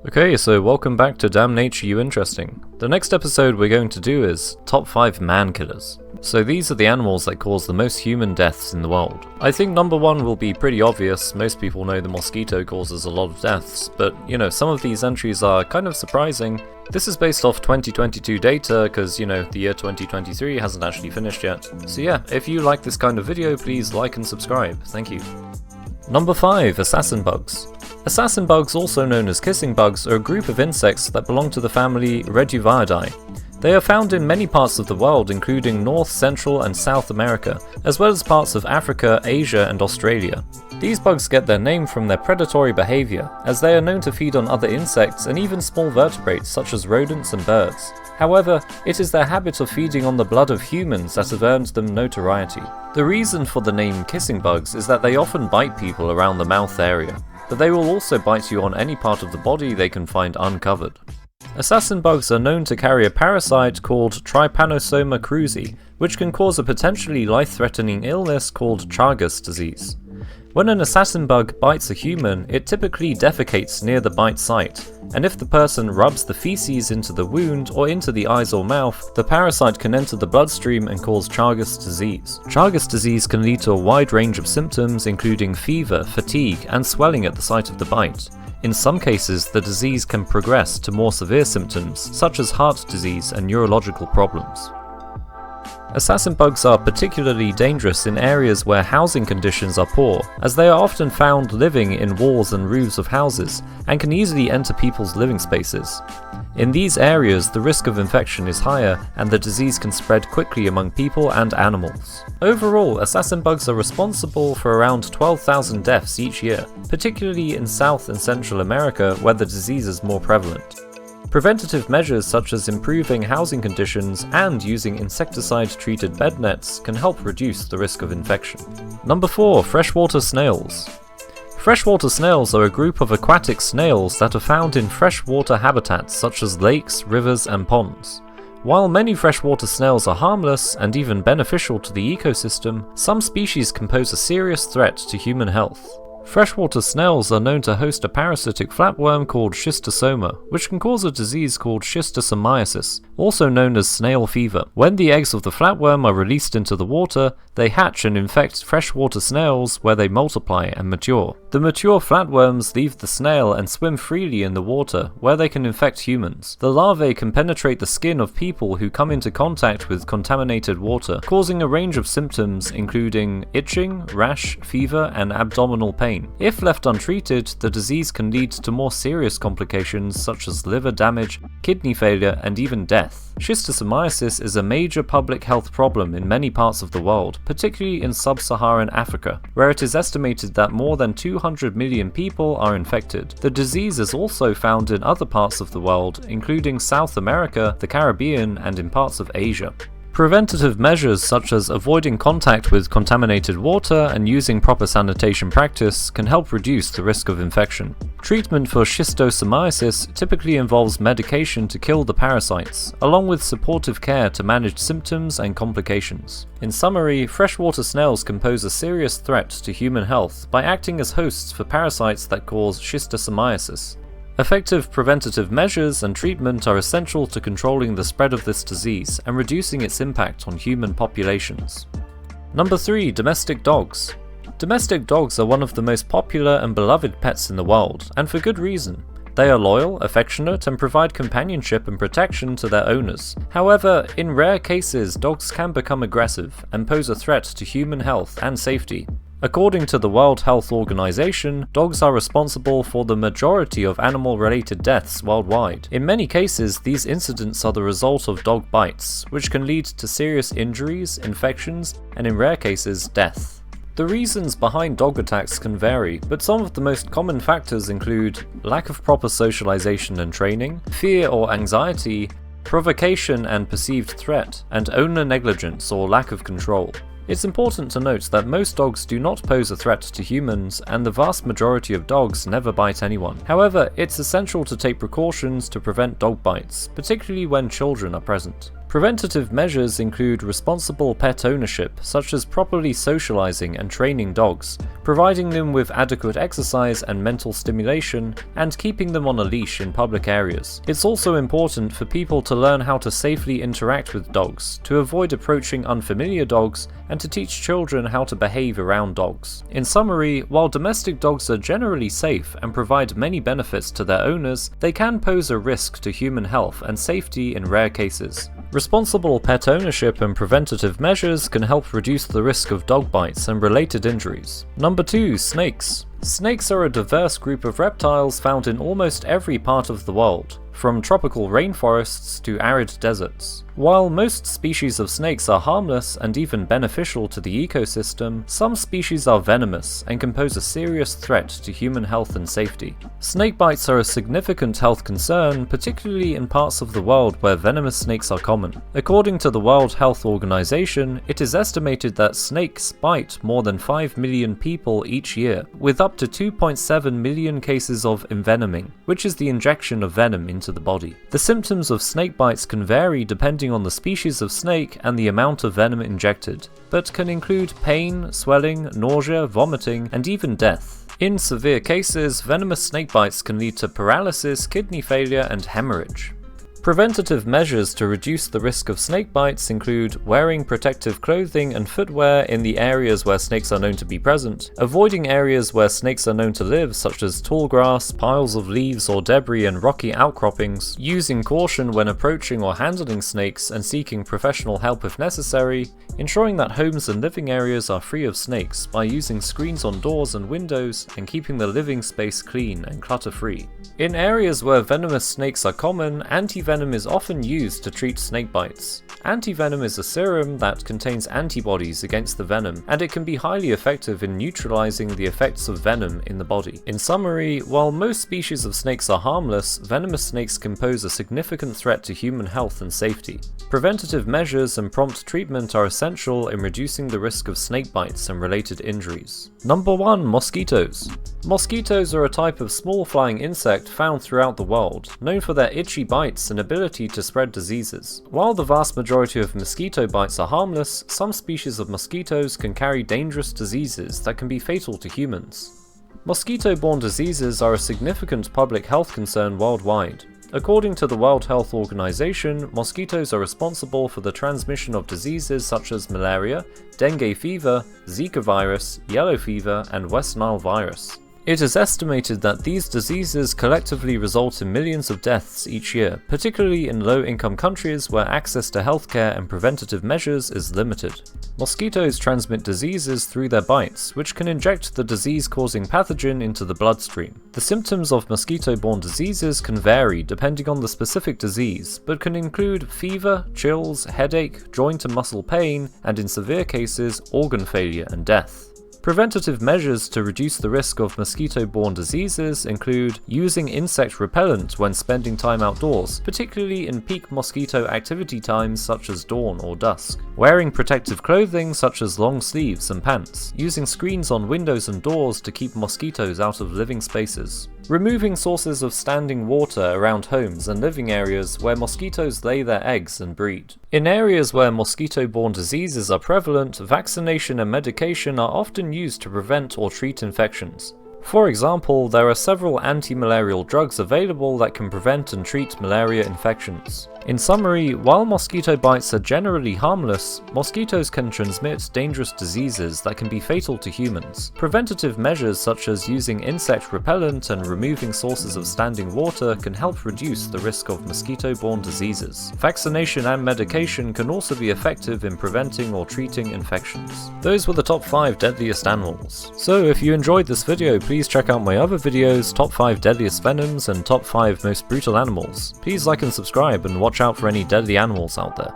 Okay, so welcome back to Damn Nature You Interesting. The next episode we're going to do is Top 5 Man Killers. So these are the animals that cause the most human deaths in the world. I think number 1 will be pretty obvious. Most people know the mosquito causes a lot of deaths, but some of these entries are kind of surprising. This is based off 2022 data because, the year 2023 hasn't actually finished yet. So yeah, if you like this kind of video, please like and subscribe. Thank you. Number 5, assassin bugs. Assassin bugs, also known as kissing bugs, are a group of insects that belong to the family Reduviidae. They are found in many parts of the world, including North, Central, and South America, as well as parts of Africa, Asia, and Australia. These bugs get their name from their predatory behavior, as they are known to feed on other insects and even small vertebrates such as rodents and birds. However, it is their habit of feeding on the blood of humans that have earned them notoriety. The reason for the name kissing bugs is that they often bite people around the mouth area, but they will also bite you on any part of the body they can find uncovered. Assassin bugs are known to carry a parasite called Trypanosoma cruzi, which can cause a potentially life-threatening illness called Chagas disease. When an assassin bug bites a human, it typically defecates near the bite site, and if the person rubs the feces into the wound or into the eyes or mouth, the parasite can enter the bloodstream and cause Chagas disease. Chagas disease can lead to a wide range of symptoms including fever, fatigue, and swelling at the site of the bite. In some cases, the disease can progress to more severe symptoms such as heart disease and neurological problems. Assassin bugs are particularly dangerous in areas where housing conditions are poor, as they are often found living in walls and roofs of houses, and can easily enter people's living spaces. In these areas, the risk of infection is higher, and the disease can spread quickly among people and animals. Overall, assassin bugs are responsible for around 12,000 deaths each year, particularly in South and Central America where the disease is more prevalent. Preventative measures such as improving housing conditions and using insecticide-treated bed nets can help reduce the risk of infection. Number 4. Freshwater snails. Freshwater snails are a group of aquatic snails that are found in freshwater habitats such as lakes, rivers, and ponds. While many freshwater snails are harmless and even beneficial to the ecosystem, some species can pose a serious threat to human health. Freshwater snails are known to host a parasitic flatworm called schistosoma, which can cause a disease called schistosomiasis, also known as snail fever. When the eggs of the flatworm are released into the water, they hatch and infect freshwater snails where they multiply and mature. The mature flatworms leave the snail and swim freely in the water, where they can infect humans. The larvae can penetrate the skin of people who come into contact with contaminated water, causing a range of symptoms including itching, rash, fever, and abdominal pain. If left untreated, the disease can lead to more serious complications such as liver damage, kidney failure, and even death. Schistosomiasis is a major public health problem in many parts of the world, particularly in sub-Saharan Africa, where it is estimated that more than 200 million people are infected. The disease is also found in other parts of the world, including South America, the Caribbean, and in parts of Asia. Preventative measures such as avoiding contact with contaminated water and using proper sanitation practice can help reduce the risk of infection. Treatment for schistosomiasis typically involves medication to kill the parasites, along with supportive care to manage symptoms and complications. In summary, freshwater snails can pose a serious threat to human health by acting as hosts for parasites that cause schistosomiasis. Effective preventative measures and treatment are essential to controlling the spread of this disease and reducing its impact on human populations. Number 3. Domestic dogs. Domestic dogs are one of the most popular and beloved pets in the world, and for good reason. They are loyal, affectionate, and provide companionship and protection to their owners. However, in rare cases, dogs can become aggressive and pose a threat to human health and safety. According to the World Health Organization, dogs are responsible for the majority of animal-related deaths worldwide. In many cases, these incidents are the result of dog bites, which can lead to serious injuries, infections, and in rare cases, death. The reasons behind dog attacks can vary, but some of the most common factors include lack of proper socialization and training, fear or anxiety, provocation and perceived threat, and owner negligence or lack of control. It's important to note that most dogs do not pose a threat to humans, and the vast majority of dogs never bite anyone. However, it's essential to take precautions to prevent dog bites, particularly when children are present. Preventative measures include responsible pet ownership, such as properly socializing and training dogs, providing them with adequate exercise and mental stimulation, and keeping them on a leash in public areas. It's also important for people to learn how to safely interact with dogs, to avoid approaching unfamiliar dogs, and to teach children how to behave around dogs. In summary, while domestic dogs are generally safe and provide many benefits to their owners, they can pose a risk to human health and safety in rare cases. Responsible pet ownership and preventative measures can help reduce the risk of dog bites and related injuries. Number 2. Snakes. Snakes are a diverse group of reptiles found in almost every part of the world, from tropical rainforests to arid deserts. While most species of snakes are harmless and even beneficial to the ecosystem, some species are venomous and can pose a serious threat to human health and safety. Snake bites are a significant health concern, particularly in parts of the world where venomous snakes are common. According to the World Health Organization, it is estimated that snakes bite more than 5 million people each year, with up to 2.7 million cases of envenoming, which is the injection of venom into the body. The symptoms of snake bites can vary depending on the species of snake and the amount of venom injected, but can include pain, swelling, nausea, vomiting, and even death. In severe cases, venomous snake bites can lead to paralysis, kidney failure, and hemorrhage. Preventative measures to reduce the risk of snake bites include wearing protective clothing and footwear in the areas where snakes are known to be present, avoiding areas where snakes are known to live such as tall grass, piles of leaves or debris and rocky outcroppings, using caution when approaching or handling snakes and seeking professional help if necessary, ensuring that homes and living areas are free of snakes by using screens on doors and windows and keeping the living space clean and clutter-free. In areas where venomous snakes are common, anti-venom is often used to treat snake bites. Anti-venom is a serum that contains antibodies against the venom, and it can be highly effective in neutralizing the effects of venom in the body. In summary, while most species of snakes are harmless, venomous snakes can pose a significant threat to human health and safety. Preventative measures and prompt treatment are essential in reducing the risk of snake bites and related injuries. Number 1. Mosquitoes. Mosquitoes are a type of small flying insect found throughout the world, known for their itchy bites and ability to spread diseases. While the vast majority of mosquito bites are harmless, some species of mosquitoes can carry dangerous diseases that can be fatal to humans. Mosquito-borne diseases are a significant public health concern worldwide. According to the World Health Organization, mosquitoes are responsible for the transmission of diseases such as malaria, dengue fever, Zika virus, yellow fever, and West Nile virus. It is estimated that these diseases collectively result in millions of deaths each year, particularly in low-income countries where access to healthcare and preventative measures is limited. Mosquitoes transmit diseases through their bites, which can inject the disease-causing pathogen into the bloodstream. The symptoms of mosquito-borne diseases can vary depending on the specific disease, but can include fever, chills, headache, joint and muscle pain, and in severe cases, organ failure and death. Preventative measures to reduce the risk of mosquito-borne diseases include using insect repellent when spending time outdoors, particularly in peak mosquito activity times such as dawn or dusk, wearing protective clothing such as long sleeves and pants, using screens on windows and doors to keep mosquitoes out of living spaces, removing sources of standing water around homes and living areas where mosquitoes lay their eggs and breed. In areas where mosquito-borne diseases are prevalent, vaccination and medication are often used to prevent or treat infections. For example, there are several anti-malarial drugs available that can prevent and treat malaria infections. In summary, while mosquito bites are generally harmless, mosquitoes can transmit dangerous diseases that can be fatal to humans. Preventative measures such as using insect repellent and removing sources of standing water can help reduce the risk of mosquito-borne diseases. Vaccination and medication can also be effective in preventing or treating infections. Those were the top 5 deadliest animals. So if you enjoyed this video, please check out my other videos, top 5 deadliest venoms and top 5 most brutal animals. Please like and subscribe and watch out for any deadly animals out there.